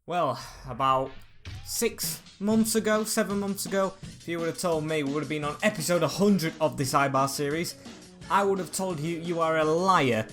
Well, about 6 months ago, 7 months ago, if you would have told me we would have been on episode 100 of this Eibar series, I would have told you you are a liar.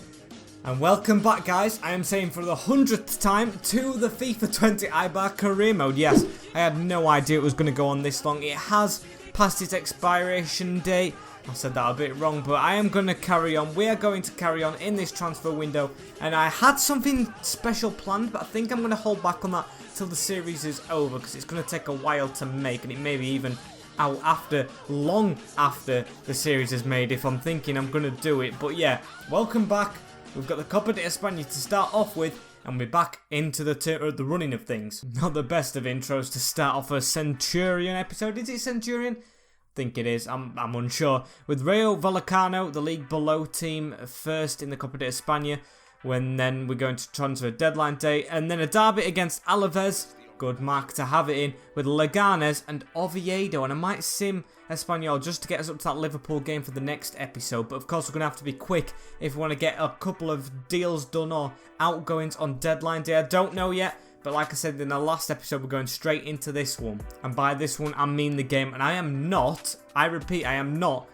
And welcome back, guys. I am saying for the 100th time to the FIFA 20 Eibar career mode. Yes, I had no idea it was going to go on this long. It has passed its expiration date. I said that a bit wrong, but I am going to carry on. We are going to carry on in this transfer window, and I had something special planned, but I think I'm going to hold back on that till the series is over, because it's going to take a while to make, and it may be even out after, long after the series is made, if I'm thinking I'm going to do it. But yeah, welcome back. We've got the Copa de España to start off with, and we're back into the running of things. Not the best of intros to start off a Centurion episode. Is it Centurion? I think it is. I'm unsure. With Rayo Vallecano, the league below team, first in the Copa de España, when then we're going to transfer deadline day, and then a derby against Alaves. Good mark to have it in, with Leganes and Oviedo, and I might sim Espanyol just to get us up to that Liverpool game for the next episode. But of course we're going to have to be quick if we want to get a couple of deals done or outgoings on deadline day. I don't know yet. But like I said in the last episode, we're going straight into this one. And by this one, I mean the game. And I am not, I repeat, I am not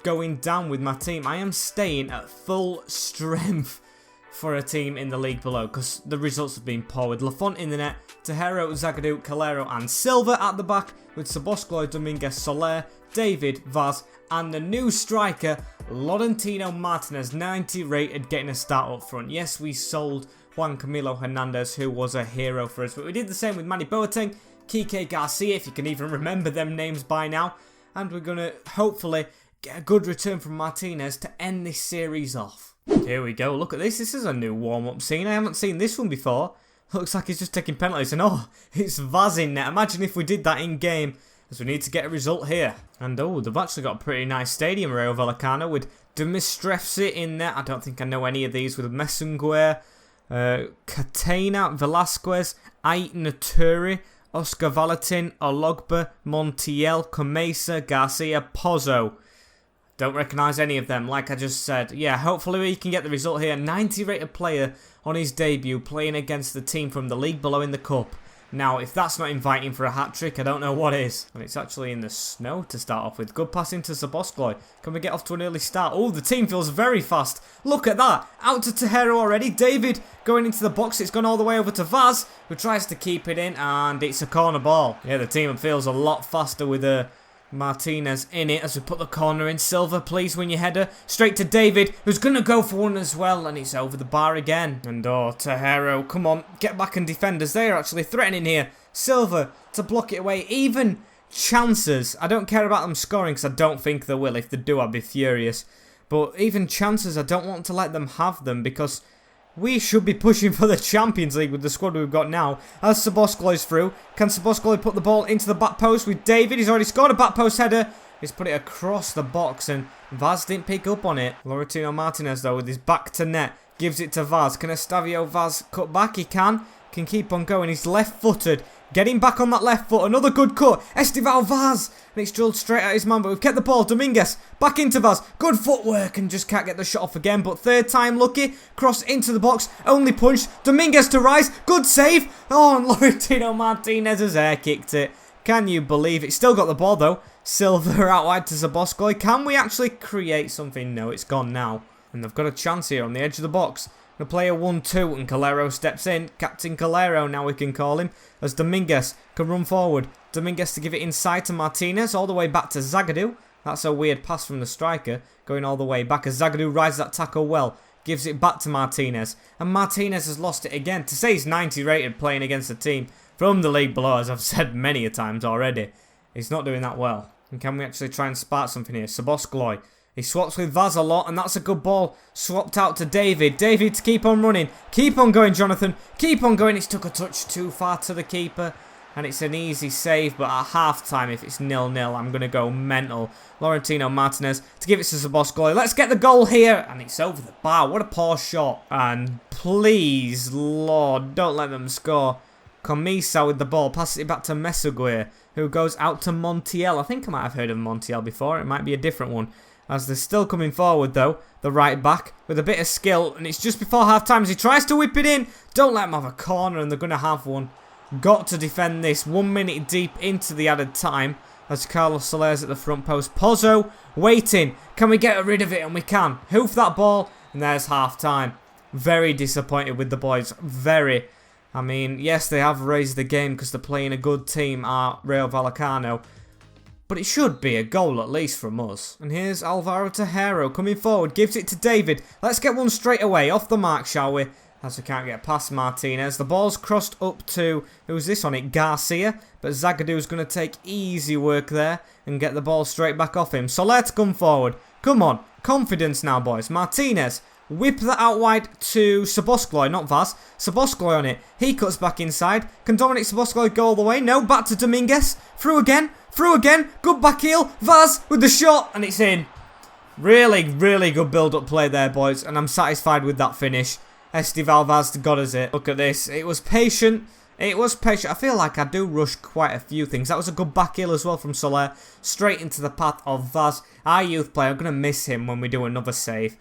going down with my team. I am staying at full strength for a team in the league below, because the results have been poor. With Lafont in the net, Tejero, Zagadou, Calero and Silva at the back, with Sabosclo, Dominguez, Soler, David, Vaz, and the new striker, Laurentino Martinez, 90 rated, getting a start up front. Yes, we sold Juan Camilo Hernandez, who was a hero for us, but we did the same with Manny Boateng, Kike Garcia, if you can even remember them names by now, and we're going to hopefully get a good return from Martinez to end this series off. Here we go, look at this. This is a new warm-up scene. I haven't seen this one before. Looks like he's just taking penalties, and oh, it's Vaz in net. Imagine if we did that in game, as we need to get a result here. And oh, they've actually got a pretty nice stadium, Rayo Vallecano, with Dimistrevci in there. I don't think I know any of these, with Messunguer, Catena, Velasquez, Ait Naturi, Oscar Valentin, Ologba, Montiel, Comesa, Garcia, Pozzo. Don't recognise any of them, like I just said. Yeah, hopefully we can get the result here. 90 rated player on his debut, playing against the team from the league below in the cup. Now, if that's not inviting for a hat-trick, I don't know what is. And it's actually in the snow to start off with. Good pass into Sabosclo. Can we get off to an early start? Oh, the team feels very fast. Look at that. Out to Tejero already. David going into the box. It's gone all the way over to Vaz, who tries to keep it in, and it's a corner ball. Yeah, the team feels a lot faster with Martinez in it as we put the corner in. Silva, please win your header. Straight to David, who's going to go for one as well, and it's over the bar again. And oh, Tejero, come on, get back and defend us. They are actually threatening here. Silva to block it away. Even chances, I don't care about them scoring, because I don't think they will. If they do, I'd be furious. But even chances, I don't want to let them have them, because we should be pushing for the Champions League with the squad we've got now. As Sabosclo is through, can Sabosclo put the ball into the back post with David? He's already scored a back post header. He's put it across the box, and Vaz didn't pick up on it. Laurentino Martinez, though, with his back to net, gives it to Vaz. Can Estavio Vaz cut back? He can keep on going. He's left-footed. Getting back on that left foot. Another good cut. Estival Vaz. And it's drilled straight at his man, but we've kept the ball. Dominguez back into Vaz. Good footwork, and just can't get the shot off again. But third time lucky. Cross into the box. Only punch. Dominguez to rise. Good save. Oh, and Laurentino Martinez has air kicked it. Can you believe it? Still got the ball, though. Silva out wide to Sabosclo. Can we actually create something? No, it's gone now. And they've got a chance here on the edge of the box. The player 1-2, and Calero steps in. Captain Calero, now we can call him, as Dominguez can run forward. Dominguez to give it inside to Martinez, all the way back to Zagadou. That's a weird pass from the striker, going all the way back as Zagadou rides that tackle well. Gives it back to Martinez, and Martinez has lost it again. To say he's 90 rated playing against a team from the league below, as I've said many a times already, he's not doing that well. And can we actually try and spark something here? Sabosclo. He swaps with Vaz a lot, and that's a good ball. Swapped out to David. David to keep on running. Keep on going, Jonathan. Keep on going. It's took a touch too far to the keeper. And it's an easy save, but at half-time, if it's 0-0, I'm going to go mental. Laurentino Martinez to give it to Sabosclo. Let's get the goal here. And it's over the bar. What a poor shot. And please, Lord, don't let them score. Comesa with the ball. Passes it back to Messunguer, who goes out to Montiel. I think I might have heard of Montiel before. It might be a different one. as they're still coming forward though. The right back with a bit of skill, and it's just before half time as he tries to whip it in. Don't let him have a corner, and they're going to have one. Got to defend this 1 minute deep into the added time as Carlos Soler's at the front post. Pozzo waiting. Can we get rid of it? And we can. Hoof that ball, and there's half time. Very disappointed with the boys. Very. I mean, yes, they have raised the game because they're playing a good team at Rayo Vallecano. But it should be a goal at least from us. And here's Alvaro Tejero coming forward. Gives it to David. Let's get one straight away. Off the mark, shall we? As we can't get past Martinez. The ball's crossed up to... Who's this on it? Garcia. But Zagadu's going to take easy work there. And get the ball straight back off him. So let's come forward. Come on. Confidence now, boys. Martinez. Whip that out wide to Szoboszlai, not Vaz. Szoboszlai on it. He cuts back inside. Can Dominic Szoboszlai go all the way? No. Back to Dominguez. Through again. Through again. Good back heel. Vaz with the shot. And it's in. Really, really good build-up play there, boys. And I'm satisfied with that finish. Estival Vaz got us it. Look at this. It was patient. It was patient. I feel like I do rush quite a few things. That was a good back heel as well from Soler. Straight into the path of Vaz. Our youth player. I'm going to miss him when we do another save.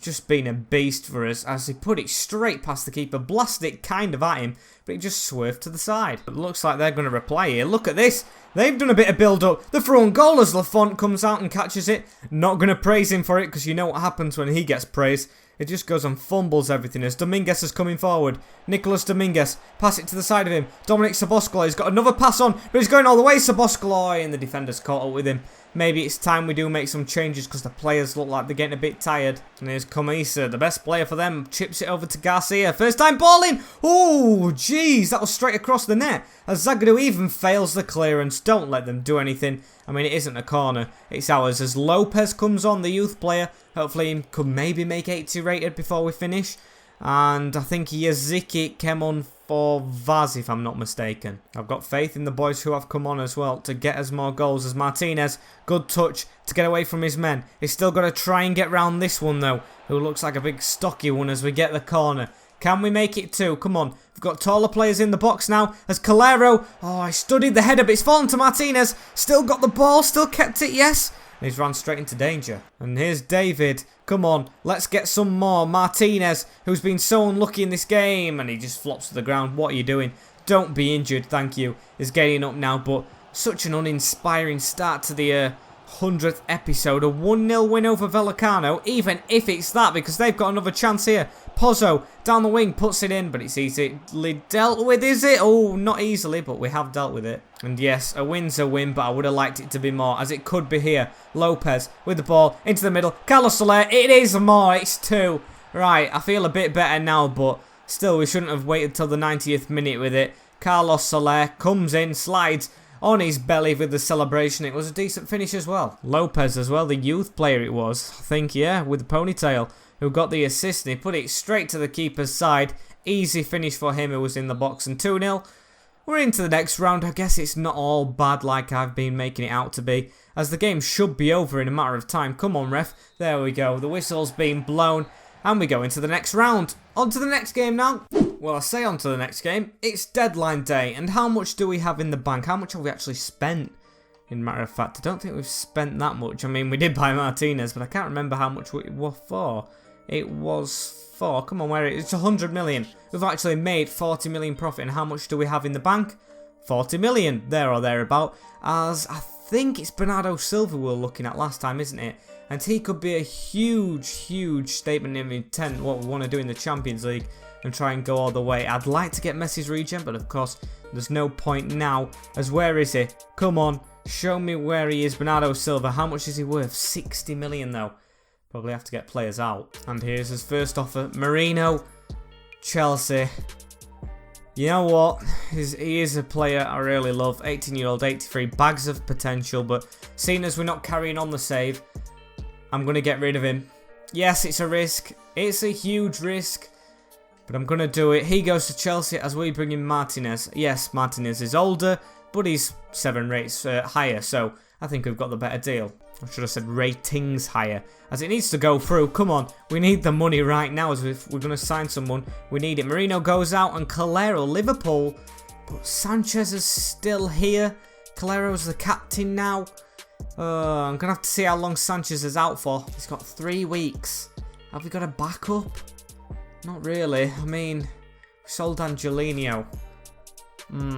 Just been a beast for us as he put it straight past the keeper. Blasted it kind of at him, but it just swerved to the side. It looks like they're going to reply here. Look at this. They've done a bit of build-up. The front goal as Lafont comes out and catches it. Not going to praise him for it because you know what happens when he gets praised. It just goes and fumbles everything as Dominguez is coming forward. Nicolas Dominguez. Pass it to the side of him. Dominic Szoboszlai has got another pass on, but he's going all the way. Szoboszlai and the defender's caught up with him. Maybe it's time we do make some changes because the players look like they're getting a bit tired. And here's Comisa, the best player for them. Chips it over to Garcia. First time ball in. Oh, jeez. That was straight across the net. As Zagadu even fails the clearance. Don't let them do anything. I mean, it isn't a corner. It's ours. As Lopez comes on, the youth player. Hopefully he could maybe make 80 rated before we finish. And I think Yaziki came on for Vaz, if I'm not mistaken. I've got faith in the boys who have come on as well to get us more goals. As Martinez, good touch to get away from his men. He's still got to try and get round this one though, who looks like a big stocky one as we get the corner. Can we make it two? Come on. We've got taller players in the box now. As Calero, oh, I studied the header, but it's fallen to Martinez. Still got the ball, still kept it, yes. And he's run straight into danger. And here's David. Come on, let's get some more. Martinez, who's been so unlucky in this game. And he just flops to the ground. What are you doing? Don't be injured, thank you. Is getting up now, but such an uninspiring start to the 100th episode. A 1-0 win over Vallecano, even if it's that, because they've got another chance here. Pozzo, down the wing, puts it in, but it's easily dealt with, is it? Oh, not easily, but we have dealt with it. And yes, a win's a win, but I would have liked it to be more, as it could be here. Lopez with the ball into the middle. Carlos Soler, it is more, it's 2. Right, I feel a bit better now, but still, we shouldn't have waited till the 90th minute with it. Carlos Soler comes in, slides on his belly with the celebration. It was a decent finish as well. Lopez as well, the youth player it was, I think, yeah, with the ponytail, who got the assist and he put it straight to the keeper's side. Easy finish for him who was in the box, and 2-0. We're into the next round. I guess it's not all bad like I've been making it out to be, as the game should be over in a matter of time. Come on, ref. There we go. The whistle's been blown and we go into the next round. On to the next game now. Well, I say on to the next game. It's deadline day, and how much do we have in the bank? How much have we actually spent? In matter of fact, I don't think we've spent that much. I mean, we did buy Martinez, but I can't remember how much it was for. It was for, come on, where it is? It's 100 million. We've actually made 40 million profit, and how much do we have in the bank? 40 million, there or thereabout. As I think it's Bernardo Silva we were looking at last time, isn't it? And he could be a huge, huge statement of intent, what we want to do in the Champions League, and try and go all the way. I'd like to get Messi's regen, but of course, there's no point now, as where is he? Come on, show me where he is. Bernardo Silva, how much is he worth? 60 million though. Probably have to get players out. And here's his first offer. Marino, Chelsea. You know what? He is a player I really love. 18-year-old, 83, bags of potential. But seeing as we're not carrying on the save, I'm going to get rid of him. Yes, it's a risk. It's a huge risk. But I'm going to do it. He goes to Chelsea as we bring in Martinez. Yes, Martinez is older, but he's 7 rates higher. So I think we've got the better deal. I should have said ratings higher, as it needs to go through. Come on, we need the money right now, as if we're going to sign someone. We need it. Marino goes out, and Calero, Liverpool. But Sanchez is still here. Calero's the captain now. I'm going to have to see how long Sanchez is out for. He's got 3 weeks. Have we got a backup? Not really. I mean, we sold Angelino.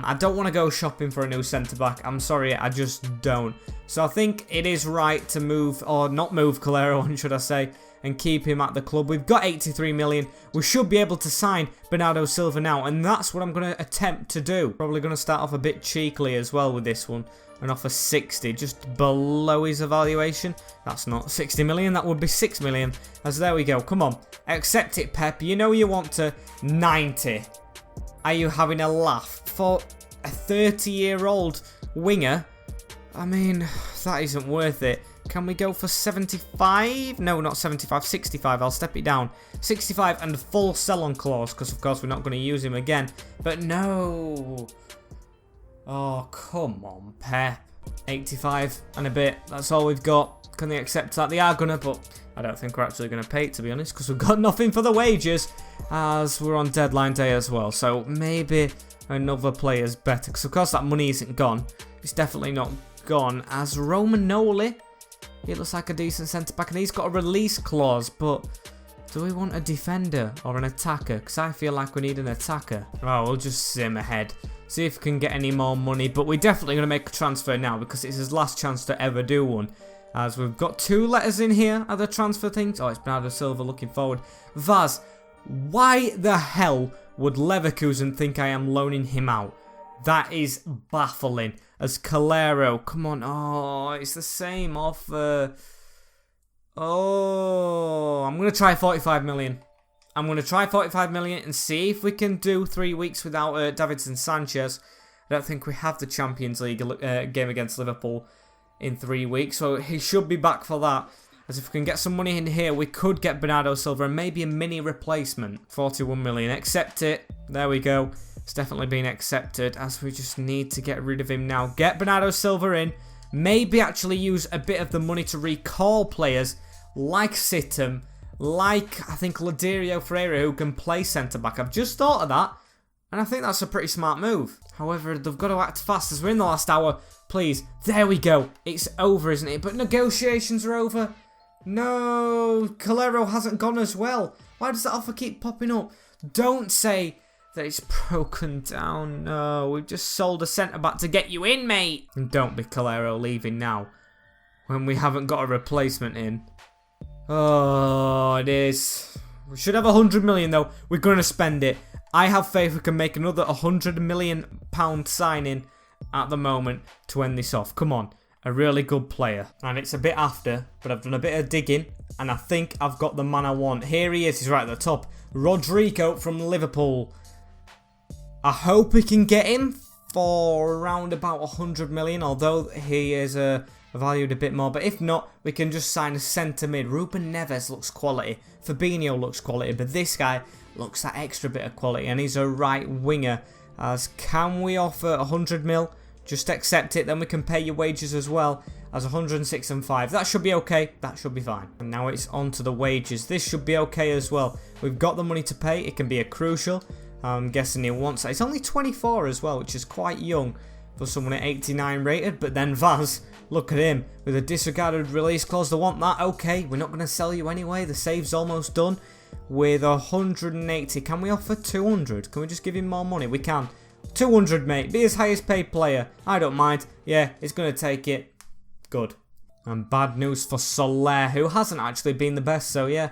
I don't want to go shopping for a new centre-back. I'm sorry, I just don't. So I think it is right to move, or not move Calero on, should I say, and keep him at the club. We've got 83 million. We should be able to sign Bernardo Silva now, and that's what I'm going to attempt to do. Probably going to start off a bit cheekily as well with this one and offer 60, just below his evaluation. That's not 60 million, that would be 6 million. As there we go, come on. Accept it, Pep. You know you want to 90. Are you having a laugh? For a 30-year-old winger, I mean, that isn't worth it. Can we go for 75? No, not 75, 65. I'll step it down. 65 and full sell-on clause, because of course we're not going to use him again. But no. Oh, come on, Pep. 85 and a bit. That's all we've got. Can they accept that? They are going to, but I don't think we're actually going to pay it, to be honest, because we've got nothing for the wages, as we're on deadline day as well. So maybe another player's better, because of course that money isn't gone. It's definitely not gone. As Romanoli, he looks like a decent centre-back, and he's got a release clause, but do we want a defender or an attacker? Because I feel like we need an attacker. Oh, we'll just sim ahead. See if we can get any more money, but we're definitely going to make a transfer now, because it's his last chance to ever do one. As we've got 2 letters in here at the transfer things. Oh, it's Bernardo Silva looking forward. Vaz, why the hell would Leverkusen think I am loaning him out? That is baffling. As Calero, come on. Oh, it's the same offer. Oh, I'm going to try 45 million. I'm going to try 45 million and see if we can do 3 weeks without Davinson Sanchez. I don't think we have the Champions League game against Liverpool in 3 weeks, so he should be back for that. As if we can get some money in here, we could get Bernardo Silva and maybe a mini replacement. 41 million. Accept it. There we go. It's definitely been accepted, as we just need to get rid of him now. Get Bernardo Silva in. Maybe actually use a bit of the money to recall players like Sittam, like, I think, Ladirio Ferreira, who can play centre-back. I've just thought of that, and I think that's a pretty smart move. However, they've got to act fast as we're in the last hour. Please. There we go. It's over, isn't it? But negotiations are over. No, Calero hasn't gone as well. Why does that offer keep popping up? Don't say that it's broken down. No, we've just sold a centre-back to get you in, mate. And don't be Calero leaving now, when we haven't got a replacement in. Oh, it is. We should have 100 million, though. We're going to spend it. I have faith we can make another £100 million signing at the moment to end this off. Come on. A really good player. And it's a bit after, but I've done a bit of digging, and I think I've got the man I want. Here he is. He's right at the top. Rodrigo from Liverpool. I hope we can get him for around about 100 million, although he is valued a bit more. But if not, we can just sign a centre mid. Ruben Neves looks quality. Fabinho looks quality, but this guy looks that extra bit of quality, and he's a right winger. As can we offer 100 mil? Just accept it, then we can pay your wages as well, as 106 and 5. That should be okay. That should be fine. And now it's on to the wages. This should be okay as well. We've got the money to pay. It can be a crucial. I'm guessing he wants that. It's only 24 as well, which is quite young for someone at 89 rated. But then Vaz, look at him with a disregarded release clause. They want that. Okay, we're not going to sell you anyway. The save's almost done with 180. Can we offer 200? Can we just give him more money? We can. 200, mate. Be his highest paid player. I don't mind. Yeah, he's going to take it. Good. And bad news for Soler, who hasn't actually been the best. So, yeah,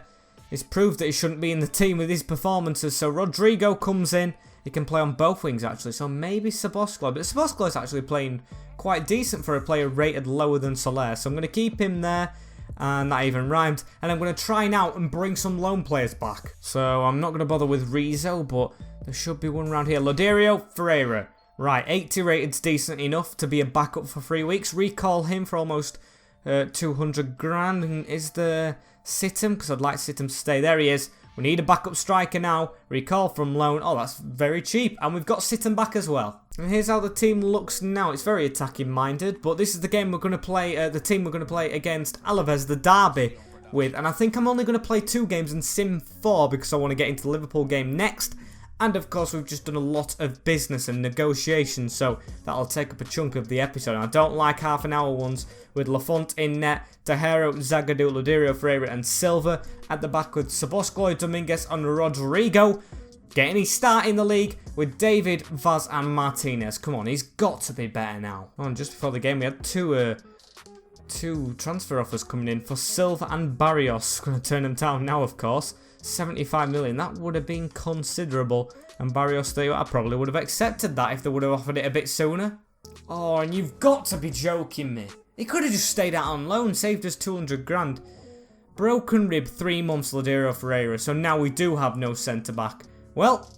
it's proved that he shouldn't be in the team with his performances. So, Rodrigo comes in. He can play on both wings, actually. So, maybe Szoboszlai. But Szoboszlai is actually playing quite decent for a player rated lower than Soler. So, I'm going to keep him there. And that even rhymed. And I'm going to try now and bring some loan players back. So, I'm not going to bother with Rizzo, but there should be one around here. Ladirio Ferreira. Right, 80 rated's decent enough to be a backup for 3 weeks. Recall him for almost 200 grand. And is there Sittam? Because I'd like Sittam to stay. There he is. We need a backup striker now. Recall from loan. Oh, that's very cheap. And we've got Sittam back as well. And here's how the team looks now. It's very attacking minded. But this is the game we're going to play. The team we're going to play against Alaves, the derby, with. And I think I'm only going to play 2 games and sim 4 because I want to get into the Liverpool game next. And of course, we've just done a lot of business and negotiations, so that'll take up a chunk of the episode. And I don't like half an hour ones with Lafont in net, Tejero, Zagadou, Loderio, Ferreira and Silva at the back with Sabosclo, Dominguez and Rodrigo. Getting his start in the league with David, Vaz and Martinez. Come on, he's got to be better now. Oh, and just before the game, we had two transfer offers coming in for Silva and Barrios. Going to turn them down now, of course. 75 million, that would have been considerable. And Barrios, I probably would have accepted that if they would have offered it a bit sooner. Oh, and you've got to be joking me. He could have just stayed out on loan, saved us 200 grand. Broken rib, 3 months, Loderio Ferreira. So now we do have no centre-back. Well,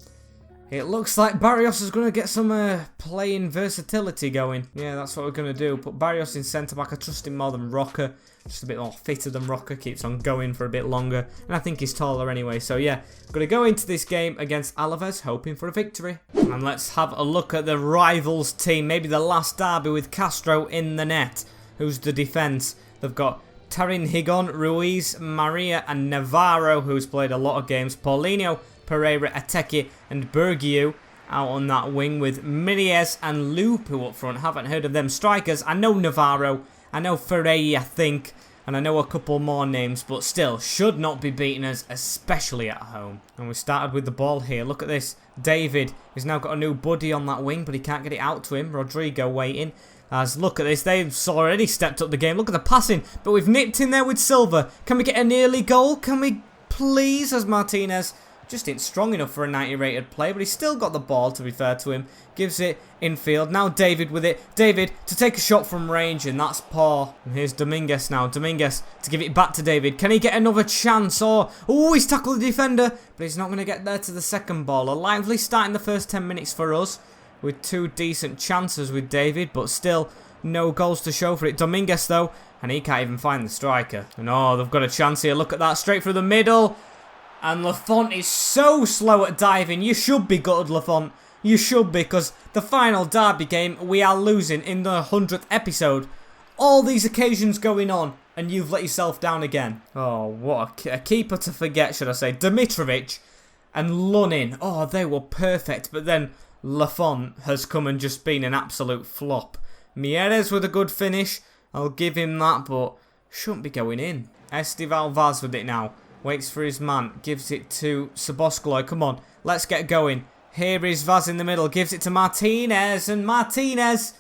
it looks like Barrios is going to get some playing versatility going. Yeah, that's what we're going to do. Put Barrios in centre-back. I trust him more than Rocker. Just a bit more fitter than Rocker. Keeps on going for a bit longer. And I think he's taller anyway. So yeah, going to go into this game against Alaves, hoping for a victory. And let's have a look at the rivals team. Maybe the last derby with Castro in the net. Who's the defence? They've got Tarin Higon, Ruiz, Maria and Navarro, who's played a lot of games. Paulinho, Pereira, Ateki and Bergiu out on that wing with Miriez and Lupu up front. Haven't heard of them strikers. I know Navarro, I know Ferreira, I think, and I know a couple more names, but still, should not be beating us, especially at home. And we started with the ball here. Look at this. David has now got a new buddy on that wing, but he can't get it out to him. Rodrigo waiting. As look at this, they've already stepped up the game. Look at the passing, but we've nipped in there with Silva. Can we get an early goal? Can we please, as Martinez just ain't strong enough for a 90 rated play, but he's still got the ball, to be fair to him. Gives it infield. Now David with it. David to take a shot from range, and that's poor. And here's Dominguez now. Dominguez to give it back to David. Can he get another chance? Oh, he's tackled the defender, but he's not going to get there to the second ball. A lively start in the first 10 minutes for us, with 2 decent chances with David, but still no goals to show for it. Dominguez though, and he can't even find the striker. And oh, they've got a chance here. Look at that, straight through the middle. And Lafont is so slow at diving. You should be gutted, Lafont. You should be, because the final derby game, we are losing in the 100th episode. All these occasions going on, and you've let yourself down again. Oh, what a keeper to forget, should I say. Dimitrovic and Lunin. Oh, they were perfect, but then Lafont has come and just been an absolute flop. Mieres with a good finish. I'll give him that, but shouldn't be going in. Estival Vaz with it now. Waits for his man. Gives it to Sabosclo. Come on, let's get going. Here is Vaz in the middle. Gives it to Martinez. And Martinez,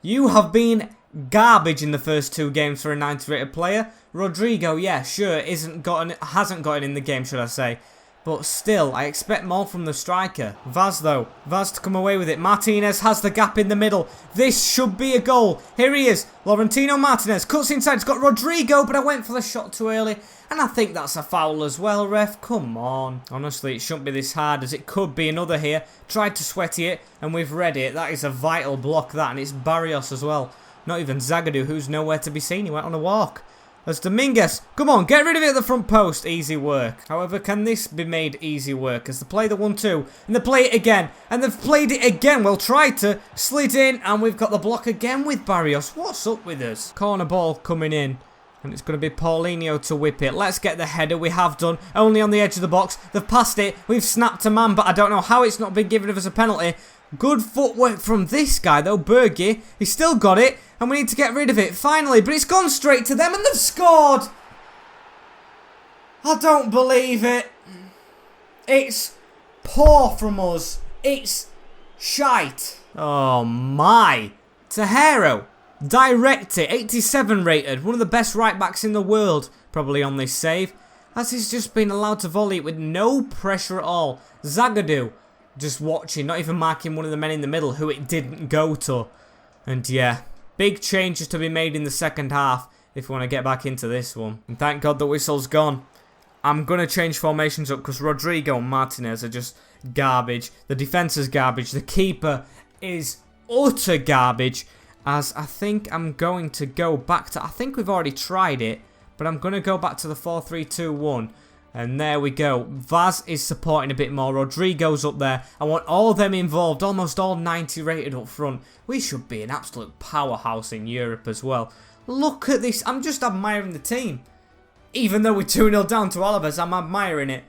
you have been garbage in the first 2 games for a 90 rated player. Rodrigo, yeah, sure, hasn't gotten in the game, should I say. But still, I expect more from the striker. Vaz though. Vaz to come away with it. Martinez has the gap in the middle. This should be a goal. Here he is. Laurentino Martinez cuts inside. It's got Rodrigo, but I went for the shot too early. And I think that's a foul as well, ref. Come on. Honestly, it shouldn't be this hard, as it could be another here. Tried to sweaty it, and we've read it. That is a vital block, that. And it's Barrios as well. Not even Zagadou, who's nowhere to be seen. He went on a walk. There's Dominguez. Come on, get rid of it at the front post. Easy work. However, can this be made easy work? As they play the 1-2, and they play it again, and they've played it again. Well, tried to slid in, and we've got the block again with Barrios. What's up with us? Corner ball coming in, and it's going to be Paulinho to whip it. Let's get the header. We have done. Only on the edge of the box. They've passed it. We've snapped a man, but I don't know how it's not been given as a penalty. Good footwork from this guy, though. Bergie. He's still got it. And we need to get rid of it, finally. But it's gone straight to them, and they've scored. I don't believe it. It's poor from us. It's shite. Oh, my. Tejero. Direct it. 87 rated. One of the best right-backs in the world, probably on this save. As he's just been allowed to volley it with no pressure at all. Zagadou. Just watching, not even marking one of the men in the middle who it didn't go to. And yeah, big changes to be made in the second half if we want to get back into this one. And thank God the whistle's gone. I'm going to change formations up because Rodrigo and Martinez are just garbage. The defence is garbage. The keeper is utter garbage. As I think I'm going to go back to... I think we've already tried it, but I'm going to go back to the 4-3-2-1. And there we go. Vaz is supporting a bit more. Rodrigo's up there. I want all of them involved. Almost all 90 rated up front. We should be an absolute powerhouse in Europe as well. Look at this. I'm just admiring the team. Even though we're 2-0 down to Alaves, I'm admiring it.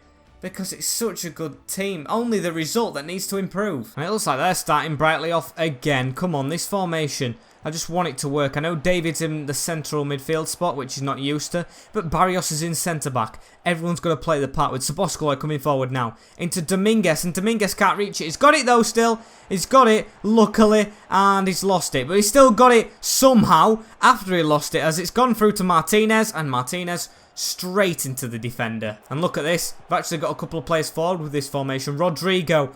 because it's such a good team. Only the result that needs to improve. And it looks like they're starting brightly off again. Come on, this formation. I just want it to work. I know David's in the central midfield spot, which he's not used to, but Barrios is in centre-back. Everyone's got to play the part with Saboscolo coming forward now. Into Dominguez, and Dominguez can't reach it. He's got it though still. He's got it, luckily, and he's lost it. But he's still got it somehow after he lost it, as it's gone through to Martinez, and Martinez straight into the defender. And look at this. We've actually got a couple of players forward with this formation. Rodrigo,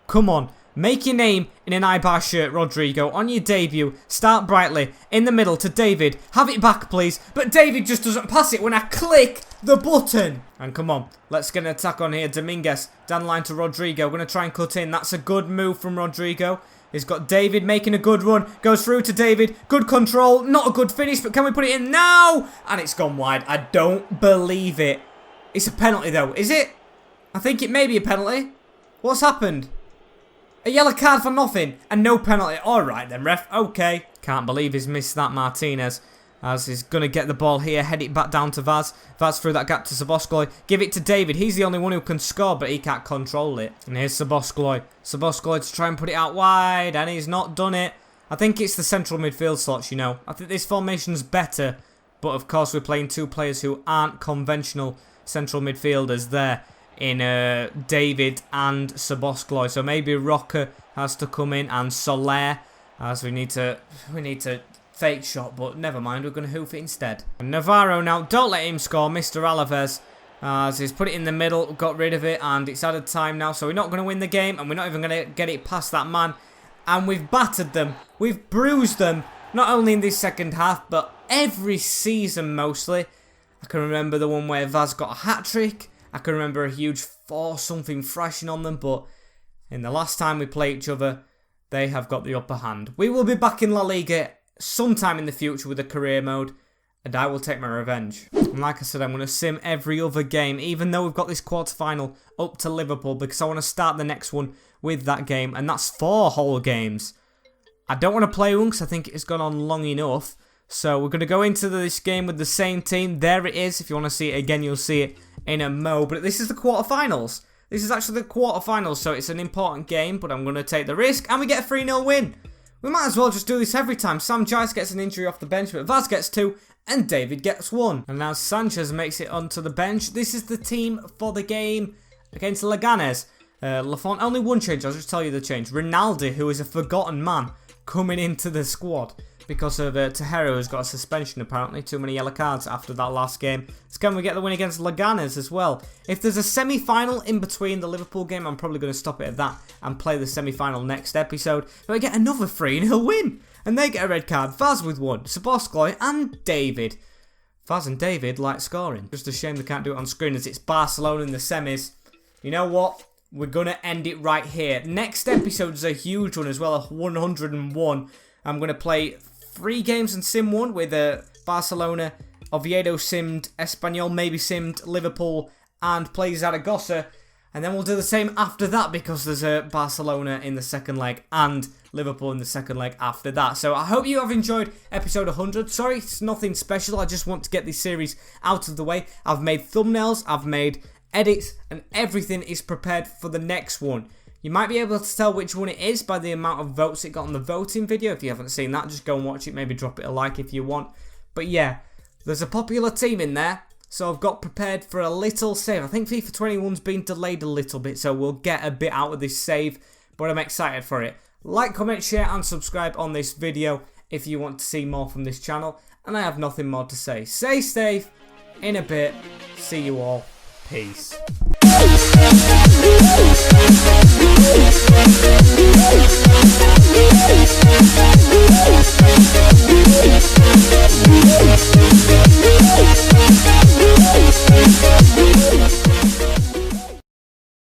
come on. Make your name in an Eibar shirt, Rodrigo. On your debut, start brightly. In the middle to David. Have it back, please. But David just doesn't pass it when I click the button. And come on, let's get an attack on here. Dominguez, down the line to Rodrigo. Going to try and cut in. That's a good move from Rodrigo. He's got David making a good run. Goes through to David. Good control. Not a good finish, but can we put it in now? And it's gone wide. I don't believe it. It's a penalty, though. Is it? I think it may be a penalty. What's happened? A yellow card for nothing and no penalty. Alright then, ref. Okay. Can't believe he's missed that, Martinez. As he's going to get the ball here. Head it back down to Vaz. Vaz through that gap to Saboscolo. Give it to David. He's the only one who can score, but he can't control it. And here's Saboscolo. Saboscolo to try and put it out wide. And he's not done it. I think it's the central midfield slots, you know. I think this formation's better. But of course, we're playing two players who aren't conventional central midfielders there. In David and Saboscolo. So maybe Roca has to come in and Soler, as we need to fake shot, but never mind, we're going to hoof it instead. And Navarro now, don't let him score, Mr. Alaves, as he's put it in the middle, got rid of it, and it's added time now, so we're not going to win the game, and we're not even going to get it past that man. And we've battered them, we've bruised them, not only in this second half, but every season mostly. I can remember the one where Vaz got a hat-trick. I can remember a huge 4-something thrashing on them, but in the last time we play each other, they have got the upper hand. We will be back in La Liga sometime in the future with a career mode, and I will take my revenge. And like I said, I'm going to sim every other game, even though we've got this quarter-final up to Liverpool, because I want to start the next one with that game, and that's 4 whole games. I don't want to play one because I think it's gone on long enough. So we're going to go into this game with the same team. There it is. If you want to see it again, you'll see it in a mo. But this is the quarterfinals. This is actually the quarterfinals, so it's an important game. But I'm going to take the risk, and we get a 3-0 win. We might as well just do this every time. Sam Giles gets an injury off the bench, but Vaz gets 2, and David gets 1. And now Sanchez makes it onto the bench. This is the team for the game against Leganes. Lafont, only one change. I'll just tell you the change. Ronaldo, who is a forgotten man, coming into the squad. Because of Tejero, who's got a suspension apparently. Too many yellow cards after that last game. So can we get the win against Leganes as well? If there's a semi-final in between the Liverpool game, I'm probably going to stop it at that and play the semi-final next episode. So we get another 3-0 win. And they get a red card. Vaz with 1. Saboscolo and David. Vaz and David like scoring. Just a shame they can't do it on screen as it's Barcelona in the semis. You know what? We're going to end it right here. Next episode is a huge one as well. 101. I'm going to play 3 games in Sim 1 with Barcelona, Oviedo simmed, Espanyol maybe simmed, Liverpool, and plays Zaragoza. And then we'll do the same after that because there's Barcelona in the second leg and Liverpool in the second leg after that. So I hope you have enjoyed episode 100. Sorry, it's nothing special. I just want to get this series out of the way. I've made thumbnails, I've made edits, and everything is prepared for the next one. You might be able to tell which one it is by the amount of votes it got on the voting video. If you haven't seen that, just go and watch it. Maybe drop it a like if you want. But yeah, there's a popular team in there. So I've got prepared for a little save. I think FIFA 21's been delayed a little bit. So we'll get a bit out of this save. But I'm excited for it. Like, comment, share and subscribe on this video if you want to see more from this channel. And I have nothing more to say. Stay safe. In a bit. See you all. Peace. We'll be right back.